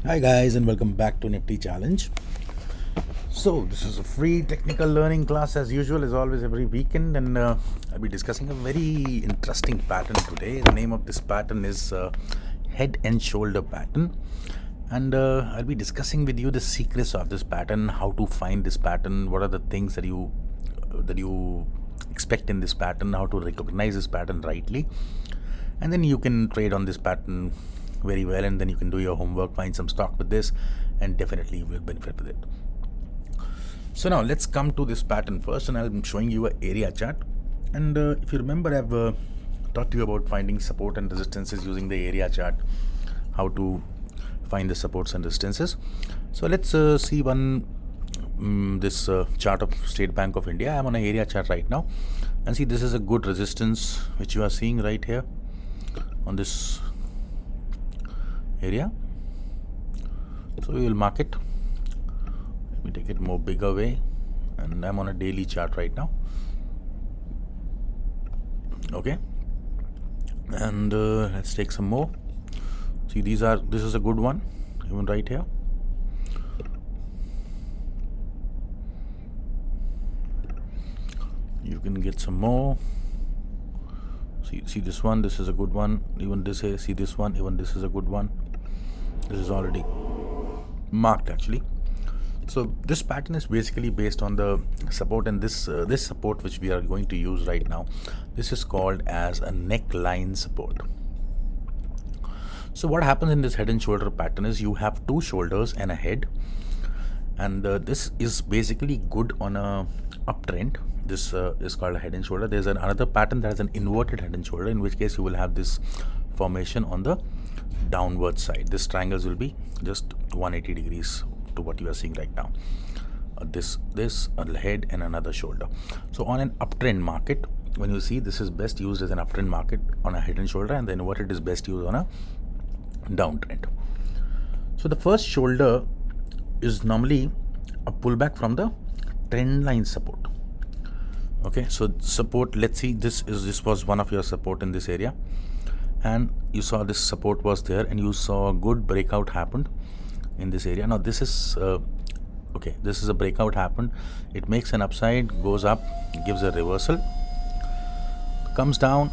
Hi guys, and welcome back to Nifty Challenge. So this is a free technical learning class as usual, as always every weekend, and I'll be discussing a very interesting pattern today. The name of this pattern is head and shoulder pattern, and I'll be discussing with you the secrets of this pattern, how to find this pattern, what are the things that you expect in this pattern, how to recognize this pattern rightly, and then you can trade on this pattern very well, and then you can do your homework, find some stock with this, and definitely you will benefit with it. So now let's come to this pattern first, and I'm showing you an area chart. And if you remember, I've talked to you about finding support and resistances using the area chart, how to find the supports and resistances. So let's see this chart of State Bank of India. I'm on an area chart right now, and see, this is a good resistance which you are seeing right here on this area. So we will mark it. Let me take it more bigger way, and I'm on a daily chart right now. Okay, and let's take some more. See, this is a good one, even right here. You can get some more. See this one, this is a good one. Even this here, see this one, even this is a good one. This is already marked actually. So this pattern is basically based on the support, and this support which we are going to use right now, this is called as a neckline support. So what happens in this head and shoulder pattern is you have two shoulders and a head, and this is basically good on a uptrend. This is called a head and shoulder. There's another pattern that has an inverted head and shoulder, in which case you will have this formation on the downward side. This triangles will be just 180 degrees to what you are seeing right now. This a head and another shoulder. So on an uptrend market, when you see, this is best used as an uptrend market on a head and shoulder, and the inverted is best used on a downtrend. So the first shoulder is normally a pullback from the trend line support. Okay, so support, let's see, this was one of your support in this area, and you saw this support was there, and you saw a good breakout happened in this area. Now this is okay, this is a breakout happened. It makes an upside, goes up, gives a reversal, comes down,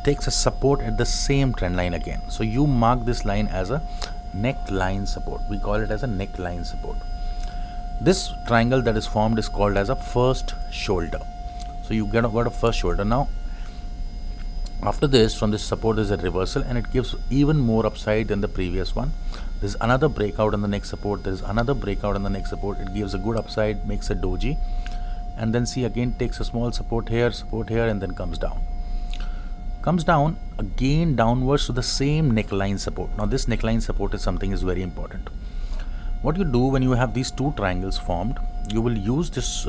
takes a support at the same trend line again. So you mark this line as a neckline support. We call it as a neckline support. This triangle that is formed is called as a first shoulder. So you got a first shoulder. Now after this, from this support is a reversal, and it gives even more upside than the previous one. There's another breakout on the next support. There's another breakout on the next support. It gives a good upside, makes a doji, and then see, again takes a small support here, and then comes down. Comes down again downwards to the same neckline support. Now this neckline support is something is very important. What you do when you have these two triangles formed, you will use this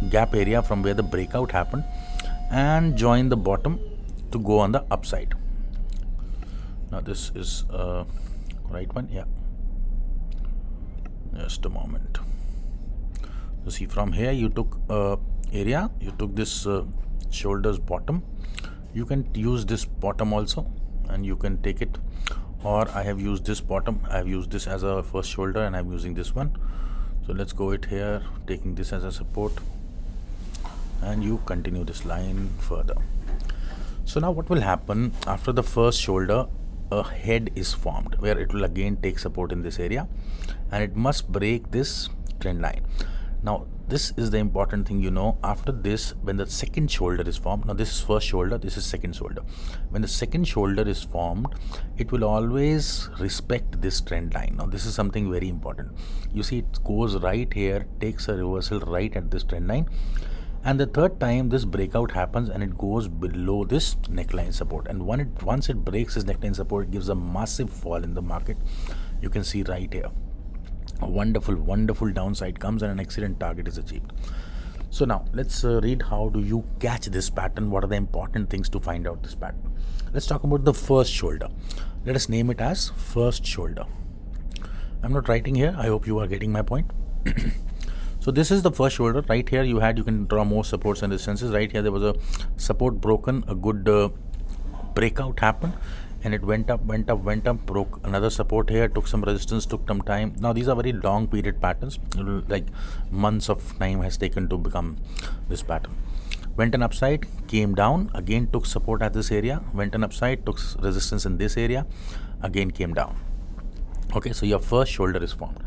gap area from where the breakout happened and join the bottom to go on the upside. Now this is right one, yeah, just a moment. So see, from here you took area, you took this shoulders bottom. You can use this bottom also, and you can take it, or I have used this bottom, I have used this as a first shoulder, and I'm using this one. So let's go it here, taking this as a support, and you continue this line further. So now what will happen after the first shoulder? A head is formed where it will again take support in this area, and it must break this trend line. Now this is the important thing, you know. After this, when the second shoulder is formed, now this is first shoulder, this is second shoulder. When the second shoulder is formed, it will always respect this trend line. Now this is something very important. You see, it goes right here, takes a reversal right at this trend line, and the third time this breakout happens and it goes below this neckline support, and once it breaks this neckline support, it gives a massive fall in the market. You can see right here, a wonderful downside comes and an excellent target is achieved. So now let's read how do you catch this pattern. What are the important things to find out this pattern? Let's talk about the first shoulder. Let us name it as first shoulder. I'm not writing here, I hope you are getting my point. So this is the first shoulder. Right here you can draw more supports and resistances. Right here there was a support broken, a good breakout happened, and it went up, broke another support here, took some resistance, took some time. Now these are very long period patterns, like months of time has taken to become this pattern. Went an upside, came down, again took support at this area, went an upside, took resistance in this area, again came down. Okay, so your first shoulder is formed.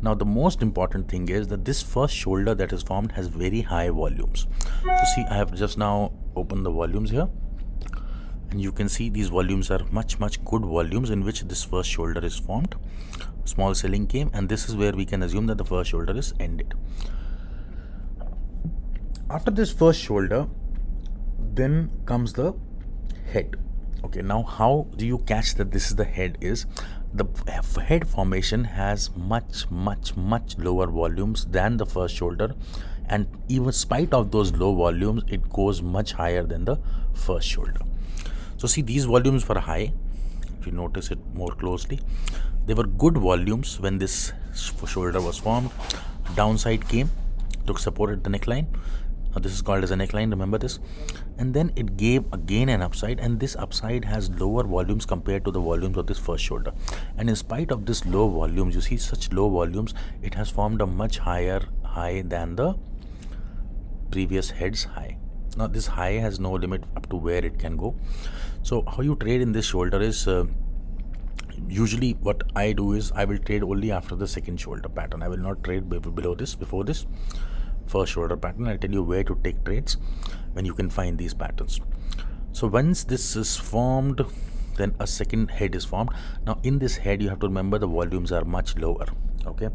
Now the most important thing is that this first shoulder that is formed has very high volumes. So see, I have just now opened the volumes here, and you can see these volumes are much good volumes in which this first shoulder is formed. Small selling came, and this is where we can assume that the first shoulder is ended. After this first shoulder, then comes the head. Okay, now how do you catch that this is the head? Is the head formation has much lower volumes than the first shoulder, and even in spite of those low volumes, it goes much higher than the first shoulder. So see, these volumes were high. If you notice it more closely, they were good volumes when this shoulder was formed. Downside came, took support at the neckline. Now this is called as a neckline, remember this. And then it gave again an upside, and this upside has lower volumes compared to the volumes of this first shoulder. And in spite of this low volumes, you see such low volumes, it has formed a much higher high than the previous head's high. Now this high has no limit up to where it can go. So how you trade in this shoulder is, usually what I do is I will trade only after the second shoulder pattern. I will not trade below this, before this first shoulder pattern. I'll tell you where to take trades when you can find these patterns. So once this is formed, then a second head is formed. Now in this head, you have to remember the volumes are much lower. Okay,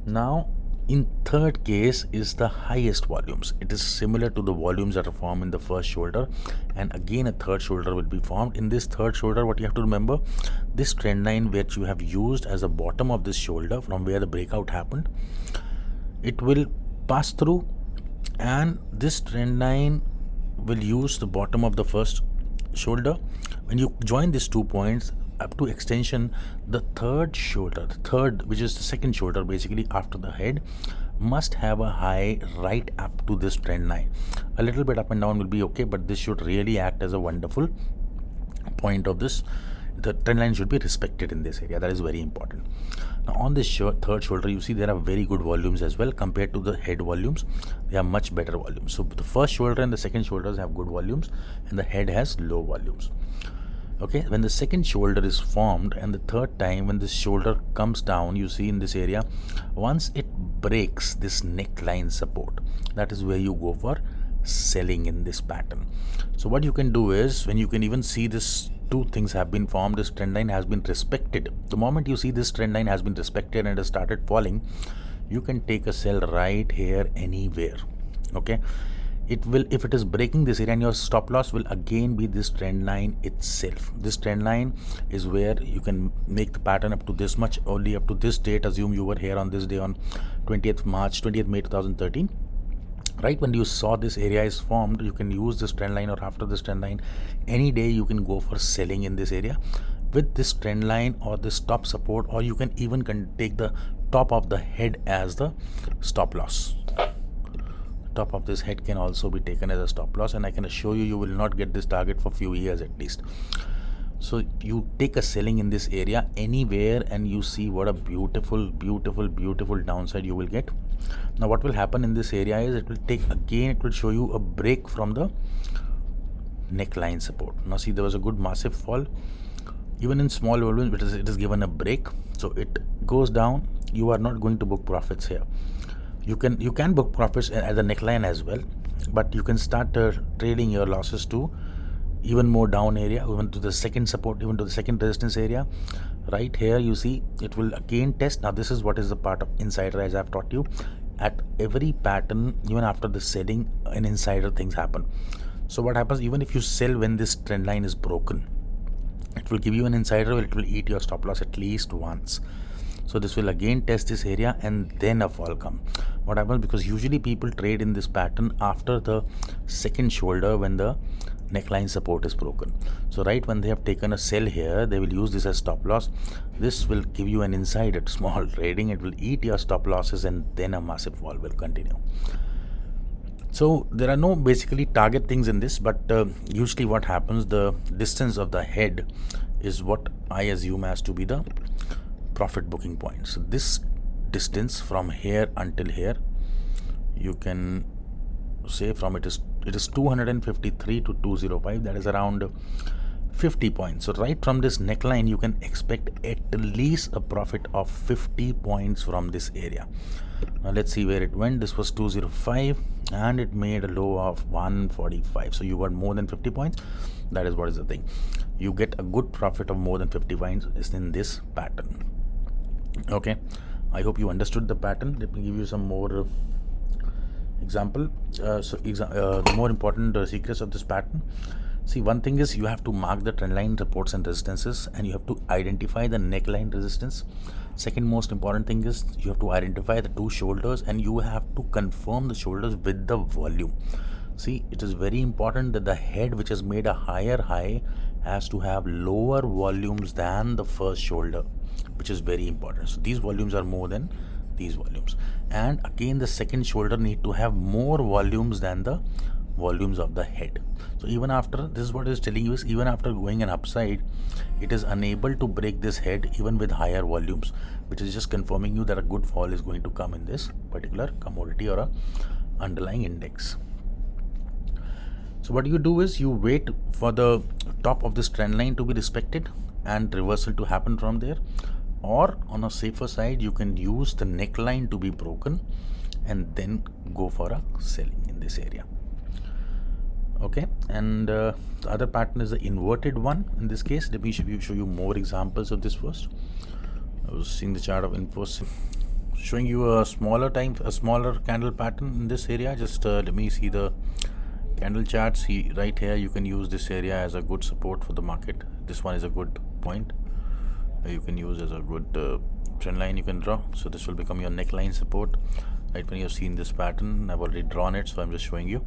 now in third case is the highest volumes. It is similar to the volumes that are formed in the first shoulder, and again a third shoulder will be formed. In this third shoulder, what you have to remember, this trend line which you have used as the bottom of this shoulder from where the breakout happened, it will pass through, and this trend line will use the bottom of the first shoulder. When you join these 2 points up to extension, the third shoulder, which is the second shoulder basically after the head, must have a high right up to this trend line. A little bit up and down will be okay, but this should really act as a wonderful point of this. The trend line should be respected in this area. That is very important. Now on this third shoulder, you see there are very good volumes as well compared to the head volumes. They are much better volumes. So the first shoulder and the second shoulders have good volumes, and the head has low volumes. Okay, when the second shoulder is formed and the third time when this shoulder comes down, you see in this area, once it breaks this neckline support, that is where you go for selling in this pattern. So what you can do is, when you can even see this, two things have been formed, this trend line has been respected. The moment you see this trend line has been respected and has started falling, you can take a sell right here anywhere. Okay, it will, if it is breaking this area, and your stop loss will again be this trend line itself. This trend line is where you can make the pattern up to this much, only up to this date. Assume you were here on this day on 20th May 2013. Right when you saw this area is formed, you can use this trend line, or after this trend line, any day you can go for selling in this area with this trend line or this top support, or you can even take the top of the head as the stop loss. Top of this head can also be taken as a stop loss, and I can assure you, you will not get this target for few years at least. So you take a selling in this area anywhere, and you see what a beautiful downside you will get. Now what will happen in this area is, it will take again, it will show you a break from the neckline support. Now see, there was a good massive fall, even in small volumes, but it is given a break, so it goes down. You are not going to book profits here. You can book profits at the neckline as well, but you can start trading your losses to even more down area, even to the second support, even to the second resistance area. Right here you see it will again test. Now this is what is the part of insider, as I've taught you. At every pattern, even after the selling, an insider things happen. So what happens, even if you sell when this trend line is broken, it will give you an insider where it will eat your stop loss at least once. So this will again test this area, and then a fall come. What happens, because usually people trade in this pattern after the second shoulder when the neckline support is broken. So right when they have taken a sell here, they will use this as stop loss. This will give you an insight at small trading. It will eat your stop losses, and then a massive fall will continue. So there are no basically target things in this, but usually what happens, the distance of the head is what I assume as to be the profit booking point. So this distance from here until here, you can say from it is 253 to 205, that is around 50 points. So right from this neckline you can expect at least a profit of 50 points from this area. Now let's see where it went. This was 205 and it made a low of 145. So you got more than 50 points. That is what is the thing. You get a good profit of more than 50 points is in this pattern. Okay, I hope you understood the pattern. Let me give you some more example. The more important secrets of this pattern. See, one thing is you have to mark the trend line supports and resistances, and you have to identify the neckline resistance. Second most important thing is you have to identify the two shoulders, and you have to confirm the shoulders with the volume. See, it is very important that the head which has made a higher high has to have lower volumes than the first shoulder, which is very important. So these volumes are more than these volumes, and again the second shoulder need to have more volumes than the volumes of the head. So even after, this is what it is telling you, is even after going an upside, it is unable to break this head even with higher volumes, which is just confirming you that a good fall is going to come in this particular commodity or a underlying index. So what you do is you wait for the top of this trend line to be respected and reversal to happen from there, or on a safer side you can use the neckline to be broken and then go for a selling in this area. Okay, and the other pattern is the inverted one. In this case, let me show you more examples of this first. I was seeing the chart of Infosys, showing you a smaller candle pattern in this area. Just let me see the candle chart. See right here, you can use this area as a good support for the market. This one is a good point you can use as a good trend line you can draw. So this will become your neckline support. Right when you've seen this pattern, I've already drawn it, so I'm just showing you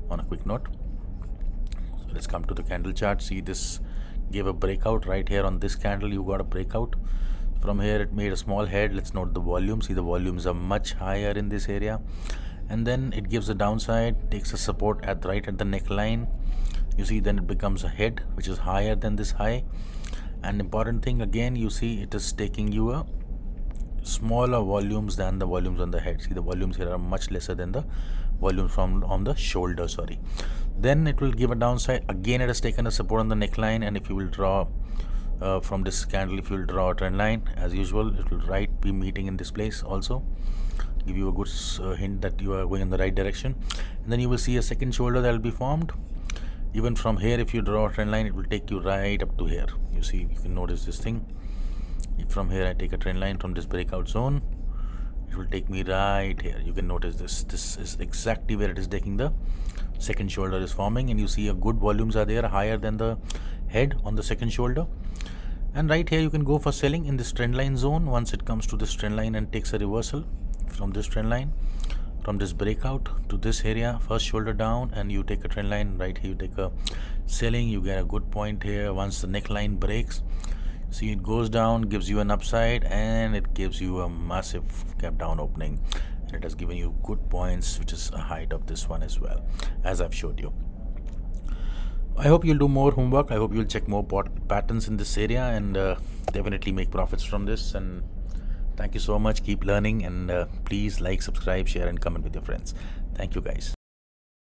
on a quick note. So let's come to the candle chart. See, this gave a breakout right here on this candle. You got a breakout. From here it made a small head. Let's note the volume. See, the volumes are much higher in this area, and then it gives a downside, takes a support at right at the neckline. You see, then it becomes a head which is higher than this high. And important thing again, you see it is taking you a smaller volumes than the volumes on the head. See, the volumes here are much lesser than the volumes from on the shoulder, sorry. Then it will give a downside. Again, it has taken a support on the neckline, and if you will draw from this candle, if you will draw a trend line as usual, it will be meeting in this place also, give you a good hint that you are going in the right direction. And then you will see a second shoulder that will be formed. Even from here, if you draw a trend line, it will take you right up to here. You see, you can notice this thing. If from here I take a trend line from this breakout zone, it will take me right here. You can notice this is exactly where it is taking. The second shoulder is forming, and you see a good volumes are there, higher than the head on the second shoulder. And right here you can go for selling in this trend line zone once it comes to this trend line and takes a reversal from this trend line, from this breakout to this area, first shoulder down, and you take a trend line right here, you take a selling, you get a good point here. Once the neckline breaks, see, it goes down, gives you an upside, and it gives you a massive gap down opening, and it has given you good points, which is a height of this one as well, as I've showed you. I hope you'll do more homework. I hope you'll check more patterns in this area, and definitely make profits from this. And thank you so much. Keep learning, and please like, subscribe, share, and comment with your friends. Thank you, guys.